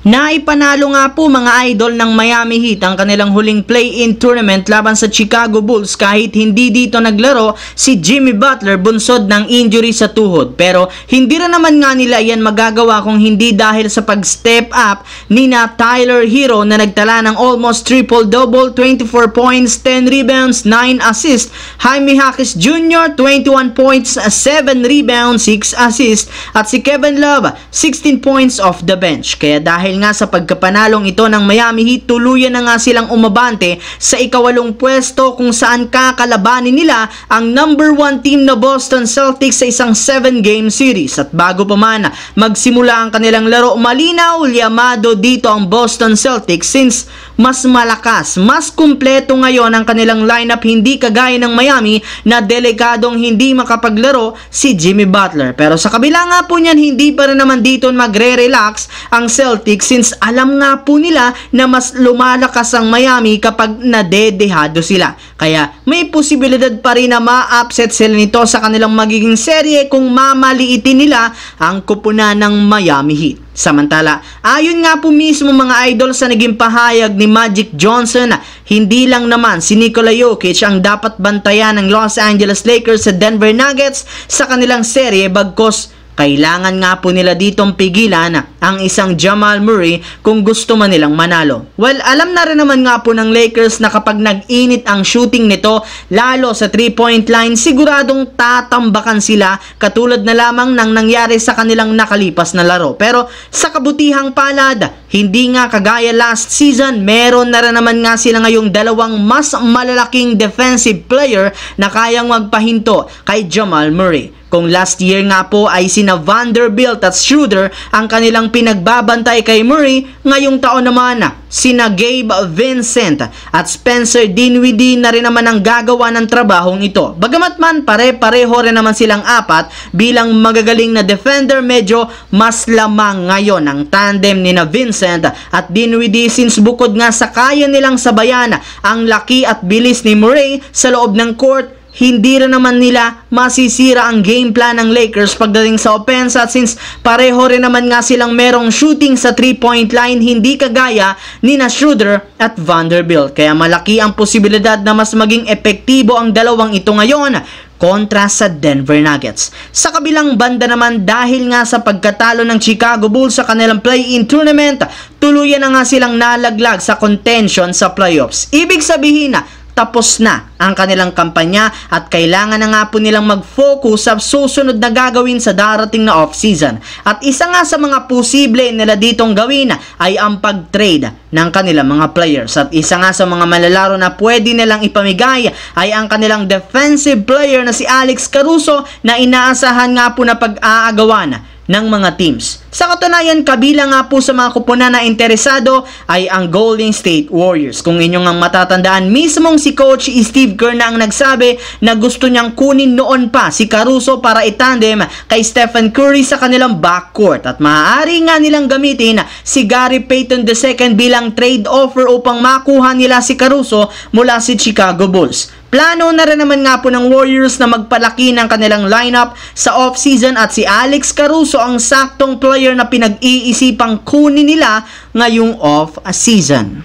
Naipanalo nga po mga idol ng Miami Heat ang kanilang huling play-in tournament laban sa Chicago Bulls kahit hindi dito naglaro si Jimmy Butler bunsod ng injury sa tuhod. Pero hindi rin naman nga nila yan magagawa kung hindi dahil sa pag-step up ni na Tyler Hero na nagtala ng almost triple-double, 24 points, 10 rebounds, 9 assists. Jaime Jaquez Jr., 21 points, 7 rebounds, 6 assists. At si Kevin Love, 16 points off the bench. Kaya dahil nga sa pagkapanalong ito ng Miami Heat, tuluyan na nga silang umabante sa ikawalong pwesto kung saan kakalabanin nila ang number 1 team na Boston Celtics sa isang 7-game series. At bago pa man magsimula ang kanilang laro, malinaw liyamado dito ang Boston Celtics since mas malakas, mas kumpleto ngayon ang kanilang lineup, hindi kagaya ng Miami na delikadong hindi makapaglaro si Jimmy Butler. Pero sa kabila nga po niyan, hindi pa rin naman dito magre-relax ang Celtics since alam nga po nila na mas lumalakas ang Miami kapag nadedehado sila. Kaya may posibilidad pa rin na ma-upset sila nito sa kanilang magiging serye kung mamaliitin nila ang kupunan ng Miami Heat. Samantala, ayon nga po mismo mga idol sa naging pahayag ni Magic Johnson, hindi lang naman si Nikola Jokic ang dapat bantayan ng Los Angeles Lakers sa Denver Nuggets sa kanilang serye, bagkos kailangan nga po nila ditong pigilan ang isang Jamal Murray kung gusto man nilang manalo. Well, alam na rin naman nga po ng Lakers na kapag nag-init ang shooting nito, lalo sa 3-point line, siguradong tatambakan sila katulad na lamang ng nangyari sa kanilang nakalipas na laro. Pero sa kabutihang palad, hindi nga kagaya last season, meron na rin naman nga sila ngayong dalawang mas malalaking defensive player na kayang magpahinto kay Jamal Murray. Kung last year nga po ay sina Vanderbilt at Schroeder ang kanilang pinagbabantay kay Murray, ngayong taon naman sina Gabe Vincent at Spencer Dinwiddie na rin naman ang gagawa ng trabahong ito. Bagamat man pare-pareho rin naman silang apat bilang magagaling na defender, medyo mas lamang ngayon ang tandem ni na Vincent at Dinwiddie since bukod nga sa kaya nilang sabayan ang laki at bilis ni Murray sa loob ng court, hindi rin naman nila masisira ang game plan ng Lakers pagdating sa offense, at since pareho rin naman nga silang merong shooting sa 3-point line, hindi kagaya ni na Schroeder at Vanderbilt. Kaya malaki ang posibilidad na mas maging epektibo ang dalawang ito ngayon kontra sa Denver Nuggets. Sa kabilang banda naman, dahil nga sa pagkatalo ng Chicago Bulls sa kanilang play-in tournament, tuluyan na nga silang nalaglag sa contention sa playoffs. Ibig sabihin na tapos na ang kanilang kampanya at kailangan na nga po nilang mag-focus sa susunod na gagawin sa darating na off-season. At isa nga sa mga posible nila ditong gawin ay ang pag-trade ng kanilang mga players. At isa nga sa mga malalaro na pwede nilang ipamigay ay ang kanilang defensive player na si Alex Caruso na inaasahan nga po na pag-aagawan ng mga teams. Sa katunayan, kabilang nga po sa mga kupunan na interesado ay ang Golden State Warriors. Kung inyong ang matatandaan, mismong si Coach Steve Kerr na ang nagsabi na gusto niyang kunin noon pa si Caruso para itandem kay Stephen Curry sa kanilang backcourt. At maaari nga nilang gamitin si Gary Payton II bilang trade offer upang makuha nila si Caruso mula si Chicago Bulls. Plano na rin naman nga po ng Warriors na magpalaki ng kanilang lineup sa off-season at si Alex Caruso ang saktong player na pinag-iisipang kunin nila ngayong off-season.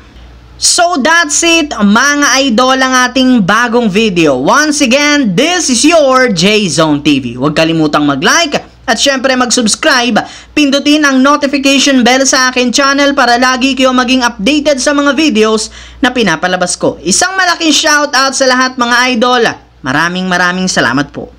So that's it mga idol, ang ating bagong video. Once again, this is your J-Zone TV. Huwag kalimutang mag-like at syempre mag-subscribe, pindutin ang notification bell sa akin channel para lagi kayo maging updated sa mga videos na pinapalabas ko. Isang malaking shoutout sa lahat mga idol. Maraming salamat po.